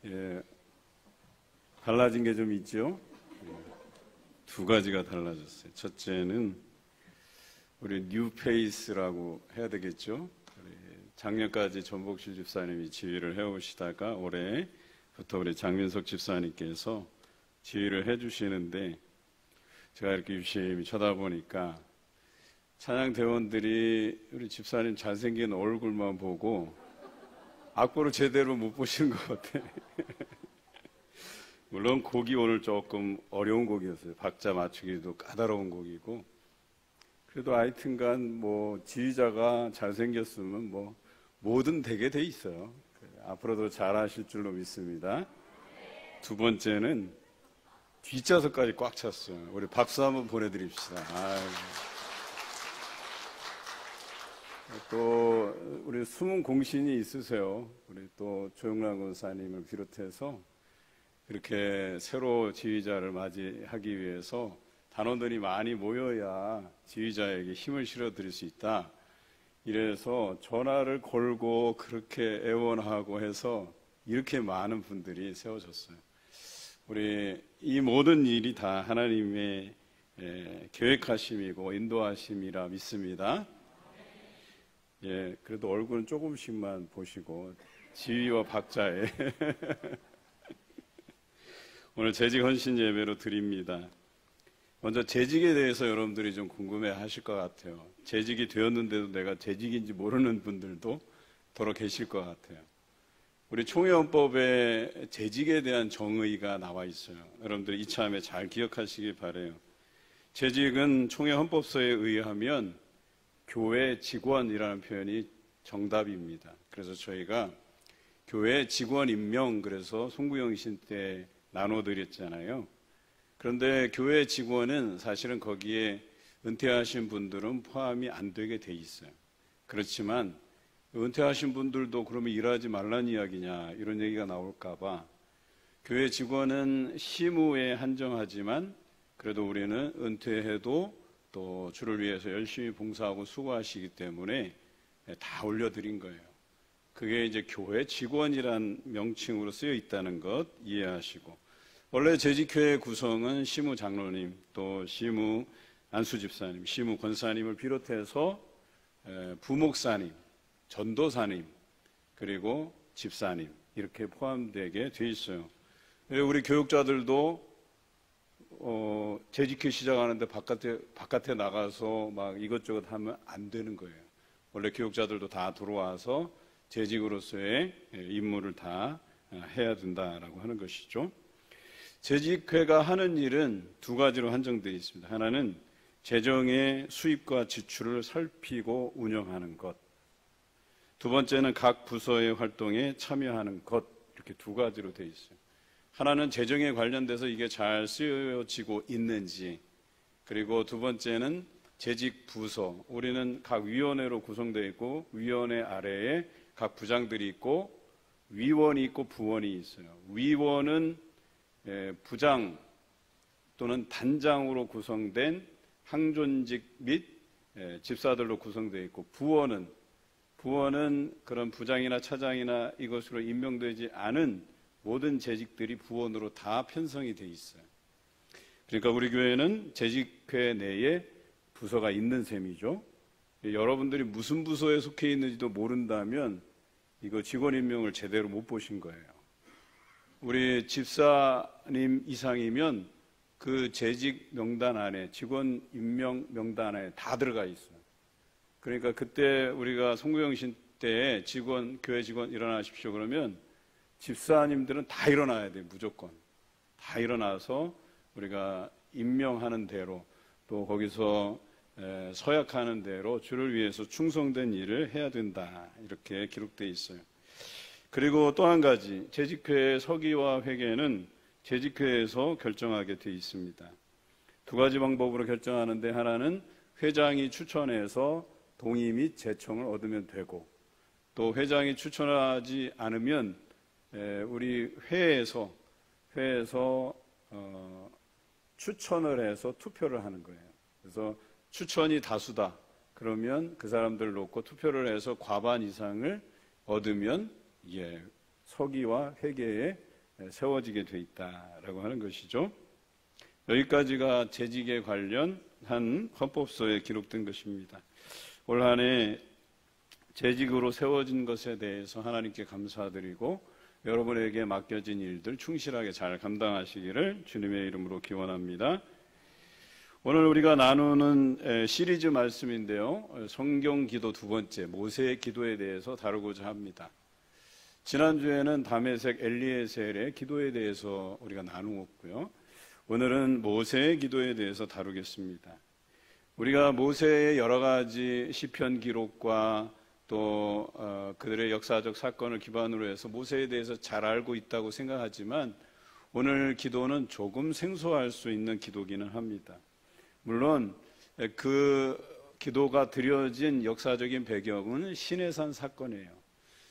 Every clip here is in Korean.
예, 달라진 게 좀 있죠. 두 가지가 달라졌어요. 첫째는 우리 뉴페이스라고 해야 되겠죠. 작년까지 전복실 집사님이 지휘를 해오시다가 올해부터 우리 장민석 집사님께서 지휘를 해주시는데, 제가 이렇게 유심히 쳐다보니까 찬양대원들이 우리 집사님 잘생긴 얼굴만 보고 악보를 제대로 못 보시는 것 같아. 물론 곡이 오늘 조금 어려운 곡이었어요. 박자 맞추기도 까다로운 곡이고, 그래도 하여튼간 뭐 지휘자가 잘생겼으면 뭐 뭐든 되게 돼 있어요. 앞으로도 잘하실 줄로 믿습니다. 두 번째는 뒷좌석까지 꽉 찼어요. 우리 박수 한번 보내드립시다. 또 우리 숨은 공신이 있으세요. 우리 또 조영란 권사님을 비롯해서 이렇게 새로 지휘자를 맞이하기 위해서 단원들이 많이 모여야 지휘자에게 힘을 실어드릴 수 있다. 이래서 전화를 걸고 그렇게 애원하고 해서 이렇게 많은 분들이 세워졌어요. 우리 이 모든 일이 다 하나님의 계획하심이고 인도하심이라 믿습니다. 예, 그래도 얼굴은 조금씩만 보시고 지휘와 박자에 오늘 재직 헌신 예배로 드립니다. 먼저 재직에 대해서 여러분들이 좀 궁금해 하실 것 같아요. 재직이 되었는데도 내가 재직인지 모르는 분들도 더러 계실 것 같아요. 우리 총회헌법에 재직에 대한 정의가 나와 있어요. 여러분들 이참에 잘 기억하시기 바라요. 재직은 총회헌법서에 의하면 교회 직원이라는 표현이 정답입니다. 그래서 저희가 교회 직원 임명, 그래서 송구영신 때 나눠드렸잖아요. 그런데 교회 직원은 사실은 거기에 은퇴하신 분들은 포함이 안 되게 돼 있어요. 그렇지만 은퇴하신 분들도 그러면 일하지 말라는 이야기냐, 이런 얘기가 나올까봐 교회 직원은 시무에 한정하지만 그래도 우리는 은퇴해도 또 주를 위해서 열심히 봉사하고 수고하시기 때문에 다 올려드린 거예요. 그게 이제 교회 직원이란 명칭으로 쓰여 있다는 것 이해하시고, 원래 재직회의 구성은 시무 장로님, 또 시무 안수집사님, 시무 권사님을 비롯해서 부목사님, 전도사님, 그리고 집사님, 이렇게 포함되게 돼 있어요. 우리 교육자들도 재직회 시작하는데 바깥에 나가서 막 이것저것 하면 안 되는 거예요. 원래 교육자들도 다 들어와서 재직으로서의 임무를 다 해야 된다라고 하는 것이죠. 재직회가 하는 일은 두 가지로 한정되어 있습니다. 하나는 재정의 수입과 지출을 살피고 운영하는 것. 두 번째는 각 부서의 활동에 참여하는 것. 이렇게 두 가지로 되어 있어요. 하나는 재정에 관련돼서 이게 잘 쓰여지고 있는지, 그리고 두 번째는 재직 부서. 우리는 각 위원회로 구성되어 있고 위원회 아래에 각 부장들이 있고 위원이 있고 부원이 있어요. 위원은 부장 또는 단장으로 구성된 항존직 및 집사들로 구성되어 있고, 부원은 그런 부장이나 차장이나 이것으로 임명되지 않은 모든 재직들이 부원으로 다 편성이 되어 있어요. 그러니까 우리 교회는 재직회 내에 부서가 있는 셈이죠. 여러분들이 무슨 부서에 속해 있는지도 모른다면 이거 직원 임명을 제대로 못 보신 거예요. 우리 집사님 이상이면 그 재직 명단 안에, 직원 임명 명단 안에 다 들어가 있어요. 그러니까 그때 우리가 송구영신 때 교회 직원 일어나십시오 그러면 집사님들은 다 일어나야 돼요. 무조건 다 일어나서 우리가 임명하는 대로, 또 거기서 서약하는 대로 주를 위해서 충성된 일을 해야 된다, 이렇게 기록되어 있어요. 그리고 또 한 가지, 재직회의 서기와 회계는 재직회에서 결정하게 되어 있습니다. 두 가지 방법으로 결정하는데, 하나는 회장이 추천해서 동의 및 제청을 얻으면 되고, 또 회장이 추천하지 않으면 우리 회에서 추천을 해서 투표를 하는 거예요. 그래서 추천이 다수다 그러면 그 사람들을 놓고 투표를 해서 과반 이상을 얻으면 서기와 회계에 세워지게 돼 있다라고 하는 것이죠. 여기까지가 재직에 관련한 헌법소에 기록된 것입니다. 올 한 해 재직으로 세워진 것에 대해서 하나님께 감사드리고 여러분에게 맡겨진 일들 충실하게 잘 감당하시기를 주님의 이름으로 기원합니다. 오늘 우리가 나누는 시리즈 말씀인데요. 성경 기도 두 번째 모세의 기도에 대해서 다루고자 합니다. 지난주에는 다메섹 엘리에셀의 기도에 대해서 우리가 나누었고요. 오늘은 모세의 기도에 대해서 다루겠습니다. 우리가 모세의 여러 가지 시편 기록과 또 그들의 역사적 사건을 기반으로 해서 모세에 대해서 잘 알고 있다고 생각하지만 오늘 기도는 조금 생소할 수 있는 기도기는 합니다. 물론 그 기도가 드려진 역사적인 배경은 시내산 사건이에요.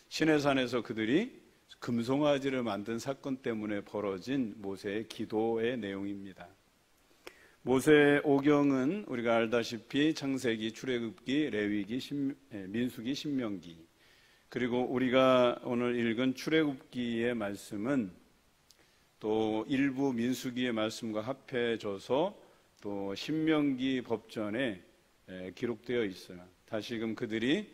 시내산에서 그들이 금송아지를 만든 사건 때문에 벌어진 모세의 기도의 내용입니다. 모세의 오경은 우리가 알다시피 창세기, 출애굽기, 레위기, 민수기, 신명기, 그리고 우리가 오늘 읽은 출애굽기의 말씀은 또 일부 민수기의 말씀과 합해져서 또 신명기 법전에 기록되어 있어요. 다시금 그들이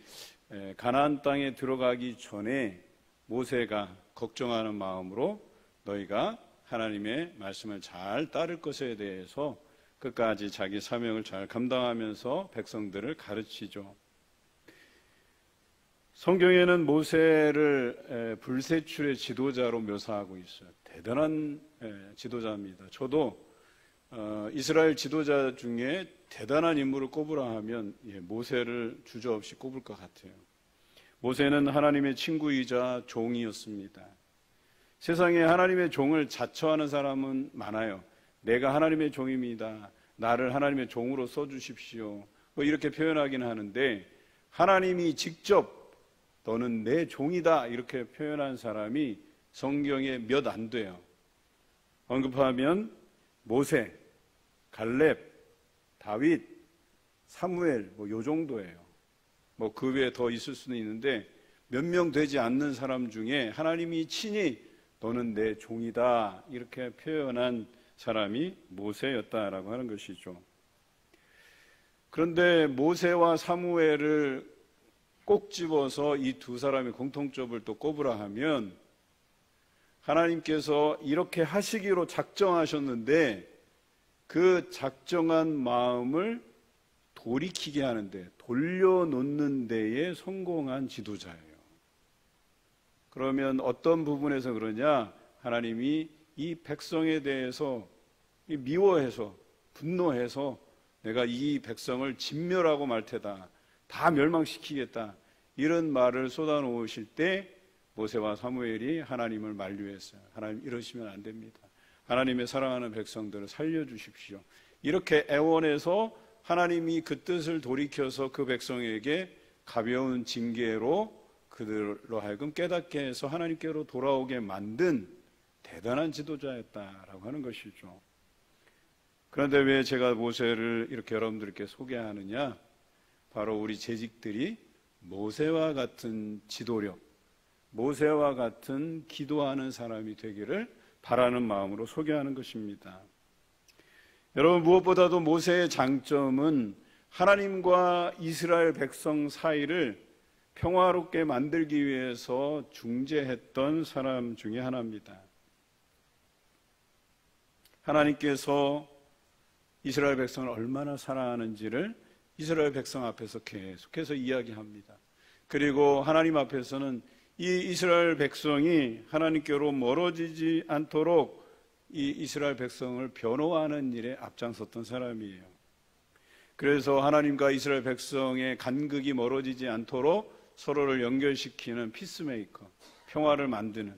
가나안 땅에 들어가기 전에 모세가 걱정하는 마음으로 너희가 하나님의 말씀을 잘 따를 것에 대해서 끝까지 자기 사명을 잘 감당하면서 백성들을 가르치죠. 성경에는 모세를 불세출의 지도자로 묘사하고 있어요. 대단한 지도자입니다. 저도 이스라엘 지도자 중에 대단한 인물을 꼽으라 하면 모세를 주저없이 꼽을 것 같아요. 모세는 하나님의 친구이자 종이었습니다. 세상에 하나님의 종을 자처하는 사람은 많아요. 내가 하나님의 종입니다. 나를 하나님의 종으로 써주십시오. 이렇게 표현하긴 하는데 하나님이 직접 너는 내 종이다 이렇게 표현한 사람이 성경에 몇 안 돼요. 언급하면 모세, 갈렙, 다윗, 사무엘 요 정도예요. 그 외에 더 있을 수는 있는데 몇 명 되지 않는 사람 중에 하나님이 친히 너는 내 종이다 이렇게 표현한 사람이 모세였다라고 하는 것이죠. 그런데 모세와 사무엘을 꼭 집어서 이 두 사람의 공통점을 또 꼽으라 하면 하나님께서 이렇게 하시기로 작정하셨는데 그 작정한 마음을 돌이키게 하는데 돌려놓는 데에 성공한 지도자예요. 그러면 어떤 부분에서 그러냐? 하나님이 이 백성에 대해서 미워해서 분노해서 내가 이 백성을 진멸하고 말 테다. 다 멸망시키겠다. 이런 말을 쏟아놓으실 때 모세와 사무엘이 하나님을 만류했어요. 하나님 이러시면 안 됩니다. 하나님의 사랑하는 백성들을 살려주십시오. 이렇게 애원해서 하나님이 그 뜻을 돌이켜서 그 백성에게 가벼운 징계로 그들로 하여금 깨닫게 해서 하나님께로 돌아오게 만든 대단한 지도자였다라고 하는 것이죠. 그런데 왜 제가 모세를 이렇게 여러분들께 소개하느냐? 바로 우리 재직들이 모세와 같은 지도력, 모세와 같은 기도하는 사람이 되기를 바라는 마음으로 소개하는 것입니다. 여러분, 무엇보다도 모세의 장점은 하나님과 이스라엘 백성 사이를 평화롭게 만들기 위해서 중재했던 사람 중에 하나입니다. 하나님께서 이스라엘 백성을 얼마나 사랑하는지를 이스라엘 백성 앞에서 계속해서 이야기합니다. 그리고 하나님 앞에서는 이 이스라엘 백성이 하나님께로 멀어지지 않도록 이 이스라엘 백성을 변호하는 일에 앞장섰던 사람이에요. 그래서 하나님과 이스라엘 백성의 간극이 멀어지지 않도록 서로를 연결시키는 피스메이커, 평화를 만드는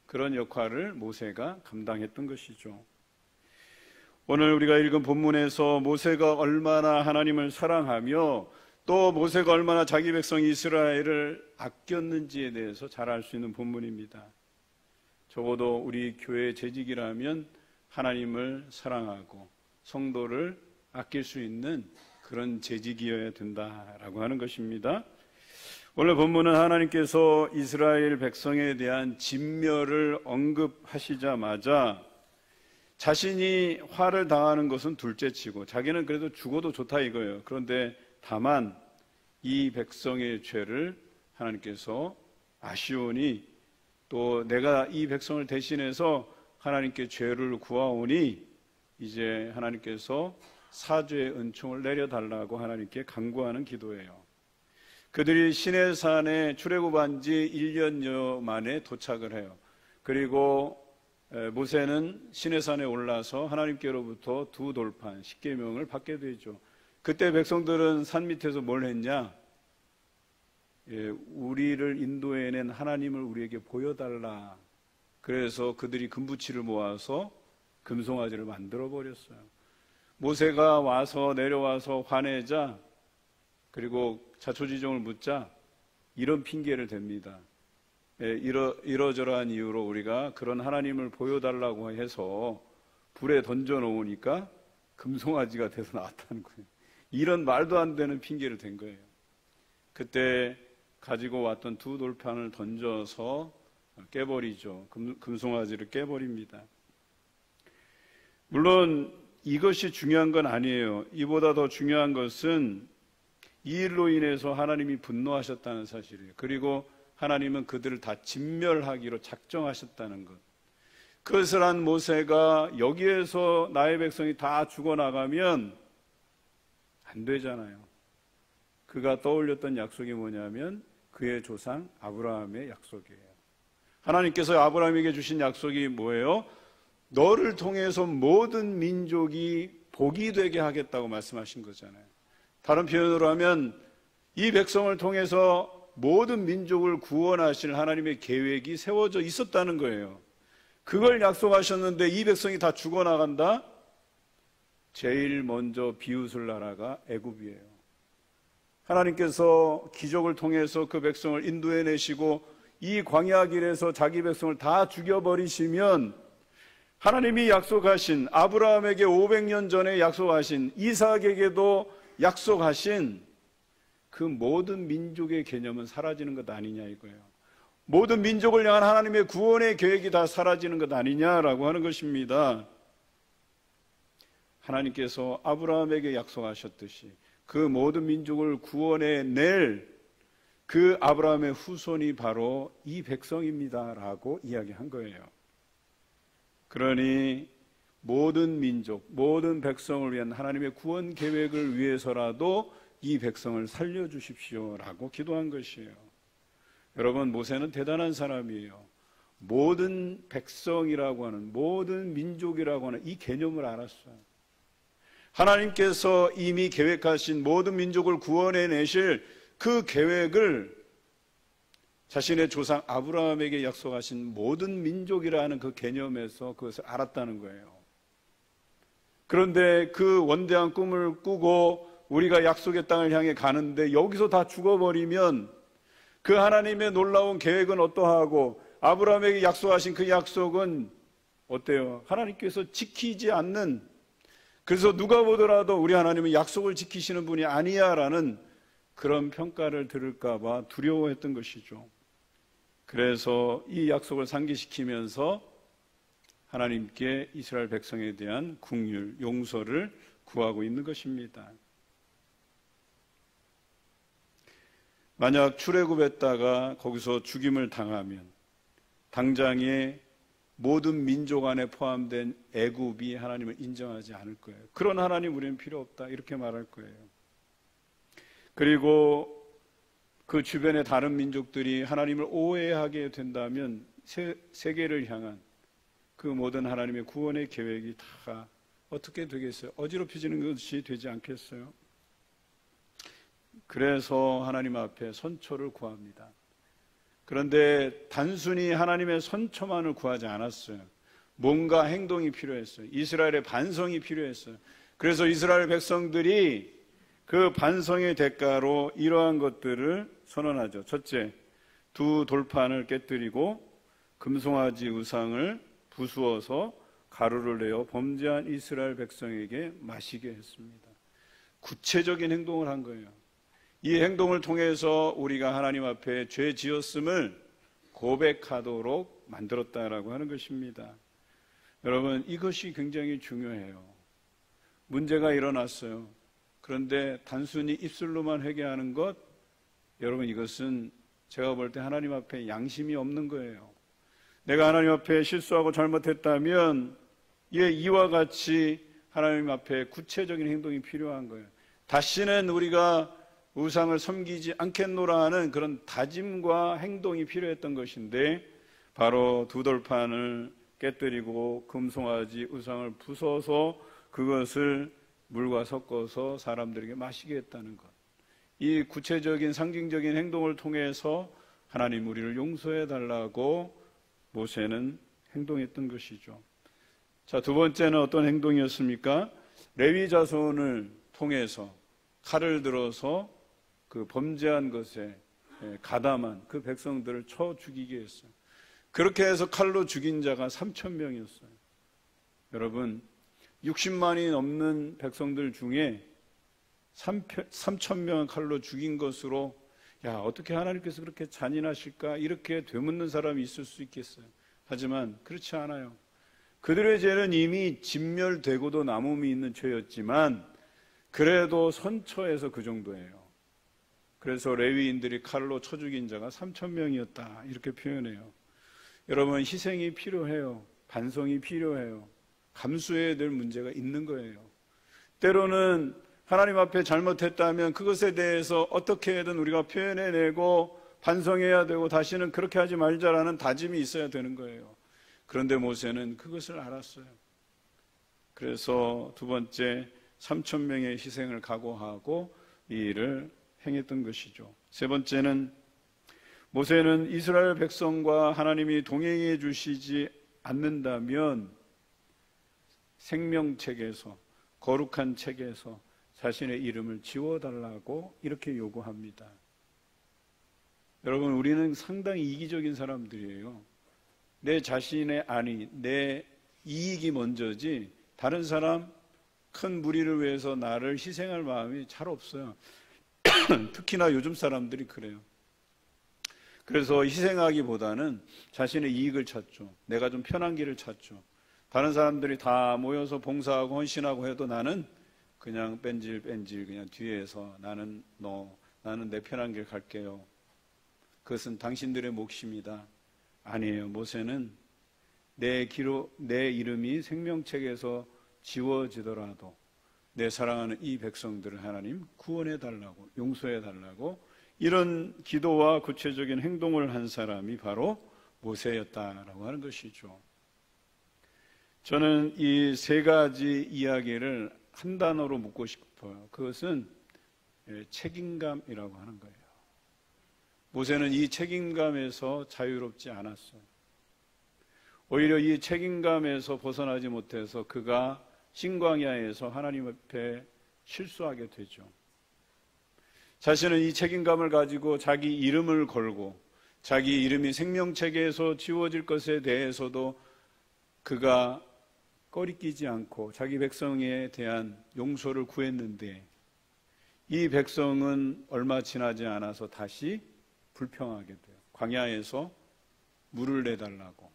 그런 역할을 모세가 감당했던 것이죠. 오늘 우리가 읽은 본문에서 모세가 얼마나 하나님을 사랑하며 또 모세가 얼마나 자기 백성 이스라엘을 아꼈는지에 대해서 잘 알 수 있는 본문입니다. 적어도 우리 교회 재직이라면 하나님을 사랑하고 성도를 아낄 수 있는 그런 재직이어야 된다라고 하는 것입니다. 오늘 본문은 하나님께서 이스라엘 백성에 대한 진멸을 언급하시자마자 자신이 화를 당하는 것은 둘째치고 자기는 그래도 죽어도 좋다 이거예요. 그런데 다만 이 백성의 죄를 하나님께서 아시오니 또 내가 이 백성을 대신해서 하나님께 죄를 구하오니 이제 하나님께서 사죄의 은총을 내려달라고 하나님께 간구하는 기도예요. 그들이 시내산에 출애굽한 지 1년여 만에 도착을 해요. 그리고 모세는 시내산에 올라서 하나님께로부터 두 돌판, 십계명을 받게 되죠. 그때 백성들은 산 밑에서 뭘 했냐? 우리를 인도해낸 하나님을 우리에게 보여달라. 그래서 그들이 금부치를 모아서 금송아지를 만들어 버렸어요. 모세가 내려와서 화내자, 그리고 자초지종을 묻자 이런 핑계를 댑니다. 이러저러한 이유로 우리가 그런 하나님을 보여달라고 해서 불에 던져 놓으니까 금송아지가 돼서 나왔다는 거예요. 이런 말도 안 되는 핑계를 댄 거예요. 그때 가지고 왔던 두 돌판을 던져서 깨버리죠. 금송아지를 깨버립니다. 물론 이것이 중요한 건 아니에요. 이보다 더 중요한 것은 이 일로 인해서 하나님이 분노하셨다는 사실이에요. 그리고 하나님은 그들을 다 진멸하기로 작정하셨다는 것. 그것을 한 모세가 여기에서 나의 백성이 다 죽어나가면 안 되잖아요. 그가 떠올렸던 약속이 뭐냐면 그의 조상 아브라함의 약속이에요. 하나님께서 아브라함에게 주신 약속이 뭐예요? 너를 통해서 모든 민족이 복이 되게 하겠다고 말씀하신 거잖아요. 다른 표현으로 하면 이 백성을 통해서 모든 민족을 구원하실 하나님의 계획이 세워져 있었다는 거예요. 그걸 약속하셨는데 이 백성이 다 죽어나간다? 제일 먼저 비웃을 나라가 애굽이에요. 하나님께서 기적을 통해서 그 백성을 인도해내시고 이 광야 길에서 자기 백성을 다 죽여버리시면 하나님이 약속하신 아브라함에게 500년 전에 약속하신 이삭에게도 약속하신 그 모든 민족의 개념은 사라지는 것 아니냐 이거예요. 모든 민족을 향한 하나님의 구원의 계획이 다 사라지는 것 아니냐라고 하는 것입니다. 하나님께서 아브라함에게 약속하셨듯이 그 모든 민족을 구원해 낼 그 아브라함의 후손이 바로 이 백성입니다라고 이야기한 거예요. 그러니 모든 민족, 모든 백성을 위한 하나님의 구원 계획을 위해서라도 이 백성을 살려주십시오라고 기도한 것이에요. 여러분, 모세는 대단한 사람이에요. 모든 백성이라고 하는, 모든 민족이라고 하는 이 개념을 알았어요. 하나님께서 이미 계획하신 모든 민족을 구원해 내실 그 계획을 자신의 조상 아브라함에게 약속하신 모든 민족이라는 그 개념에서 그것을 알았다는 거예요. 그런데 그 원대한 꿈을 꾸고 우리가 약속의 땅을 향해 가는데 여기서 다 죽어버리면 그 하나님의 놀라운 계획은 어떠하고 아브라함에게 약속하신 그 약속은 어때요? 하나님께서 지키지 않는, 그래서 누가 보더라도 우리 하나님은 약속을 지키시는 분이 아니야라는 그런 평가를 들을까 봐 두려워했던 것이죠. 그래서 이 약속을 상기시키면서 하나님께 이스라엘 백성에 대한 긍휼, 용서를 구하고 있는 것입니다. 만약 출애굽했다가 거기서 죽임을 당하면 당장에 모든 민족 안에 포함된 애굽이 하나님을 인정하지 않을 거예요. 그런 하나님 우리는 필요 없다 이렇게 말할 거예요. 그리고 그 주변의 다른 민족들이 하나님을 오해하게 된다면 세계를 향한 그 모든 하나님의 구원의 계획이 다 어떻게 되겠어요? 어지럽혀지는 것이 되지 않겠어요? 그래서 하나님 앞에 선처를 구합니다. 그런데 단순히 하나님의 선처만을 구하지 않았어요. 뭔가 행동이 필요했어요. 이스라엘의 반성이 필요했어요. 그래서 이스라엘 백성들이 그 반성의 대가로 이러한 것들을 선언하죠. 첫째, 두 돌판을 깨뜨리고 금송아지 우상을 부수어서 가루를 내어 범죄한 이스라엘 백성에게 마시게 했습니다. 구체적인 행동을 한 거예요. 이 행동을 통해서 우리가 하나님 앞에 죄 지었음을 고백하도록 만들었다라고 하는 것입니다. 여러분, 이것이 굉장히 중요해요. 문제가 일어났어요. 그런데 단순히 입술로만 회개하는 것, 여러분, 이것은 제가 볼 때 하나님 앞에 양심이 없는 거예요. 내가 하나님 앞에 실수하고 잘못했다면 이와 같이 하나님 앞에 구체적인 행동이 필요한 거예요. 다시는 우리가 우상을 섬기지 않겠노라 하는 그런 다짐과 행동이 필요했던 것인데, 바로 두 돌판을 깨뜨리고 금송아지 우상을 부숴서 그것을 물과 섞어서 사람들에게 마시게 했다는 것. 이 구체적인 상징적인 행동을 통해서 하나님 우리를 용서해 달라고 모세는 행동했던 것이죠. 자, 두 번째는 어떤 행동이었습니까? 레위 자손을 통해서 칼을 들어서 그 범죄한 것에 가담한 그 백성들을 쳐 죽이게 했어요. 그렇게 해서 칼로 죽인 자가 3,000명이었어요. 여러분, 60만이 넘는 백성들 중에 3,000명을 칼로 죽인 것으로, 야, 어떻게 하나님께서 그렇게 잔인하실까? 이렇게 되묻는 사람이 있을 수 있겠어요. 하지만 그렇지 않아요. 그들의 죄는 이미 진멸되고도 남음이 있는 죄였지만 그래도 선처해서 그 정도예요. 그래서 레위인들이 칼로 쳐 죽인 자가 3,000명이었다 이렇게 표현해요. 여러분, 희생이 필요해요. 반성이 필요해요. 감수해야 될 문제가 있는 거예요. 때로는 하나님 앞에 잘못했다면 그것에 대해서 어떻게든 우리가 표현해내고 반성해야 되고 다시는 그렇게 하지 말자라는 다짐이 있어야 되는 거예요. 그런데 모세는 그것을 알았어요. 그래서 두 번째 3,000명의 희생을 각오하고 이 일을 행했던 것이죠. 세 번째는 모세는 이스라엘 백성과 하나님이 동행해 주시지 않는다면 생명책에서, 거룩한 책에서 자신의 이름을 지워달라고 이렇게 요구합니다. 여러분, 우리는 상당히 이기적인 사람들이에요. 내 자신의 안위, 내 이익이 먼저지 다른 사람, 큰 무리를 위해서 나를 희생할 마음이 잘 없어요. 특히나 요즘 사람들이 그래요. 그래서 희생하기보다는 자신의 이익을 찾죠. 내가 좀 편한 길을 찾죠. 다른 사람들이 다 모여서 봉사하고 헌신하고 해도 나는 그냥 뺀질 그냥 뒤에서 나는 내 편한 길 갈게요. 그것은 당신들의 몫입니다. 아니에요. 모세는 내 이름이 생명책에서 지워지더라도 내 사랑하는 이 백성들을 하나님 구원해 달라고, 용서해 달라고, 이런 기도와 구체적인 행동을 한 사람이 바로 모세였다라고 하는 것이죠. 저는 이 세 가지 이야기를 한 단어로 묻고 싶어요. 그것은 책임감이라고 하는 거예요. 모세는 이 책임감에서 자유롭지 않았어요. 오히려 이 책임감에서 벗어나지 못해서 그가 신광야에서 하나님 앞에 실수하게 되죠. 자신은 이 책임감을 가지고 자기 이름을 걸고 자기 이름이 생명책에서 지워질 것에 대해서도 그가 꺼리끼지 않고 자기 백성에 대한 용서를 구했는데, 이 백성은 얼마 지나지 않아서 다시 불평하게 돼요. 광야에서 물을 내달라고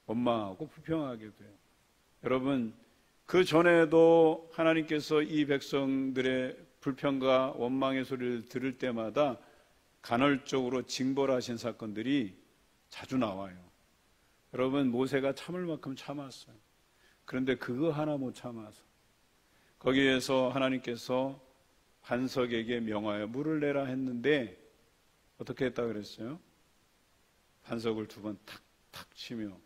원망하고 불평하게 돼요. 여러분, 그 전에도 하나님께서 이 백성들의 불평과 원망의 소리를 들을 때마다 간헐적으로 징벌하신 사건들이 자주 나와요. 여러분, 모세가 참을 만큼 참았어요. 그런데 그거 하나 못 참아서 거기에서 하나님께서 반석에게 명하여 물을 내라 했는데 어떻게 했다 그랬어요? 반석을 두 번 탁탁 치며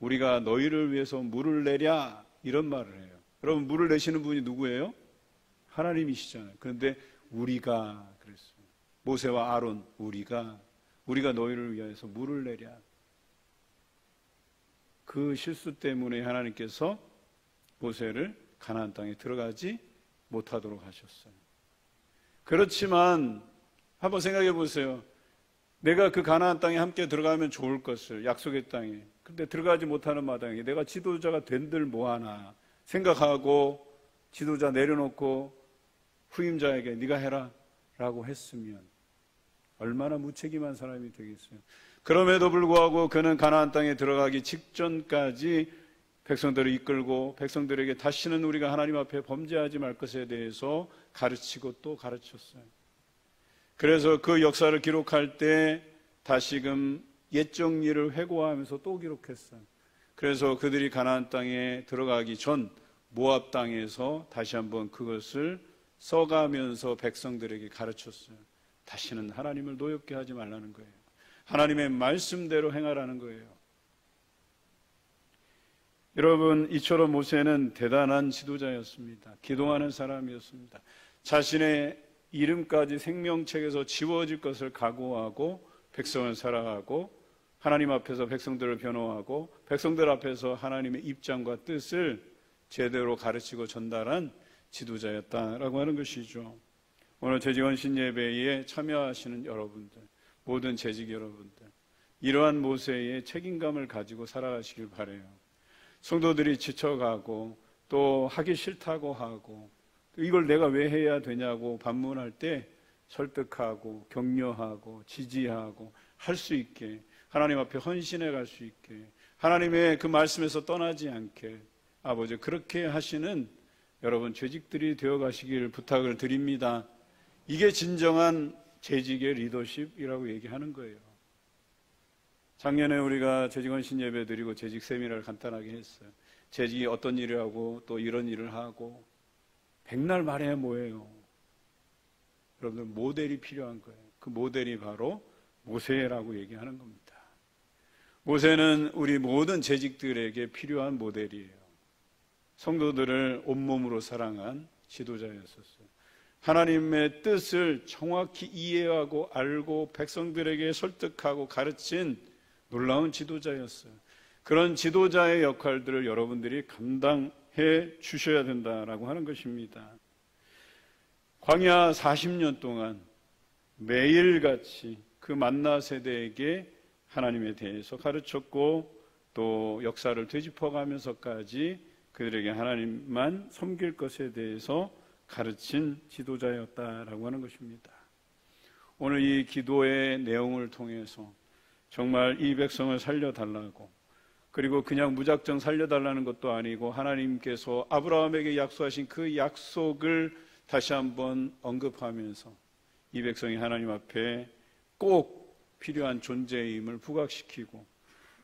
우리가 너희를 위해서 물을 내랴, 이런 말을 해요. 여러분, 물을 내시는 분이 누구예요? 하나님이시잖아요. 그런데 우리가 그랬어요. 모세와 아론, 우리가 너희를 위해서 물을 내랴. 그 실수 때문에 하나님께서 모세를 가나안 땅에 들어가지 못하도록 하셨어요. 그렇지만 한번 생각해 보세요. 내가 그 가나안 땅에 함께 들어가면 좋을 것을, 약속의 땅에, 근데 들어가지 못하는 마당에 내가 지도자가 된들 뭐하나 생각하고 지도자 내려놓고 후임자에게 네가 해라, 라고 했으면 얼마나 무책임한 사람이 되겠어요. 그럼에도 불구하고 그는 가나안 땅에 들어가기 직전까지 백성들을 이끌고 백성들에게 다시는 우리가 하나님 앞에 범죄하지 말 것에 대해서 가르치고 또 가르쳤어요. 그래서 그 역사를 기록할 때 다시금 옛적 일을 회고하면서 또 기록했어요. 그래서 그들이 가나안 땅에 들어가기 전 모압 땅에서 다시 한번 그것을 써가면서 백성들에게 가르쳤어요. 다시는 하나님을 노엽게 하지 말라는 거예요. 하나님의 말씀대로 행하라는 거예요. 여러분, 이처럼 모세는 대단한 지도자였습니다. 기도하는 사람이었습니다. 자신의 이름까지 생명책에서 지워질 것을 각오하고 백성을 사랑하고 하나님 앞에서 백성들을 변호하고 백성들 앞에서 하나님의 입장과 뜻을 제대로 가르치고 전달한 지도자였다라고 하는 것이죠. 오늘 재직헌신 예배에 참여하시는 여러분들, 모든 재직 여러분들, 이러한 모세의 책임감을 가지고 살아가시길 바라요. 성도들이 지쳐가고 또 하기 싫다고 하고 이걸 내가 왜 해야 되냐고 반문할 때 설득하고 격려하고 지지하고 할 수 있게, 하나님 앞에 헌신해 갈 수 있게, 하나님의 그 말씀에서 떠나지 않게 아버지 그렇게 하시는 여러분 재직들이 되어 가시길 부탁을 드립니다. 이게 진정한 재직의 리더십이라고 얘기하는 거예요. 작년에 우리가 재직헌신 예배 드리고 재직 세미나를 간단하게 했어요. 재직이 어떤 일을 하고 또 이런 일을 하고 백날 말해야 뭐예요? 여러분들 모델이 필요한 거예요. 그 모델이 바로 모세라고 얘기하는 겁니다. 모세는 우리 모든 재직들에게 필요한 모델이에요. 성도들을 온몸으로 사랑한 지도자였었어요. 하나님의 뜻을 정확히 이해하고 알고 백성들에게 설득하고 가르친 놀라운 지도자였어요. 그런 지도자의 역할들을 여러분들이 감당해 주셔야 된다라고 하는 것입니다. 광야 40년 동안 매일같이 그 만나 세대에게 하나님에 대해서 가르쳤고 또 역사를 되짚어가면서까지 그들에게 하나님만 섬길 것에 대해서 가르친 지도자였다라고 하는 것입니다. 오늘 이 기도의 내용을 통해서 정말 이 백성을 살려달라고, 그리고 그냥 무작정 살려달라는 것도 아니고 하나님께서 아브라함에게 약속하신 그 약속을 다시 한번 언급하면서 이 백성이 하나님 앞에 꼭 필요한 존재임을 부각시키고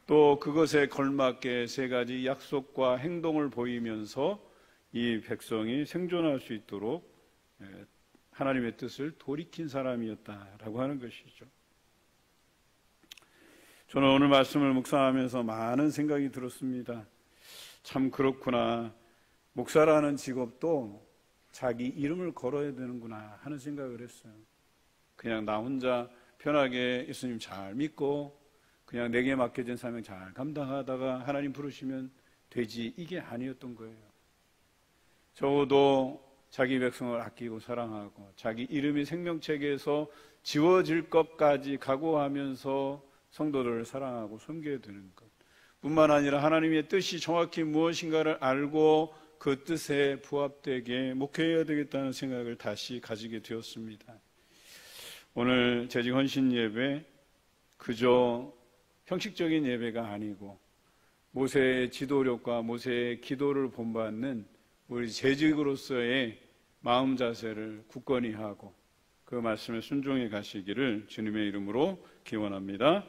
또 그것에 걸맞게 세 가지 약속과 행동을 보이면서 이 백성이 생존할 수 있도록 하나님의 뜻을 돌이킨 사람이었다라고 하는 것이죠. 저는 오늘 말씀을 묵상하면서 많은 생각이 들었습니다. 참 그렇구나. 목사라는 직업도 자기 이름을 걸어야 되는구나 하는 생각을 했어요. 그냥 나 혼자 편하게 예수님 잘 믿고 그냥 내게 맡겨진 사명 잘 감당하다가 하나님 부르시면 되지, 이게 아니었던 거예요. 적어도 자기 백성을 아끼고 사랑하고 자기 이름이 생명책에서 지워질 것까지 각오하면서 성도들을 사랑하고 섬겨야 되는 것 뿐만 아니라 하나님의 뜻이 정확히 무엇인가를 알고 그 뜻에 부합되게 목회해야 되겠다는 생각을 다시 가지게 되었습니다. 오늘 재직헌신 예배 그저 형식적인 예배가 아니고 모세의 지도력과 모세의 기도를 본받는 우리 재직으로서의 마음 자세를 굳건히 하고 그 말씀에 순종해 가시기를 주님의 이름으로 기원합니다.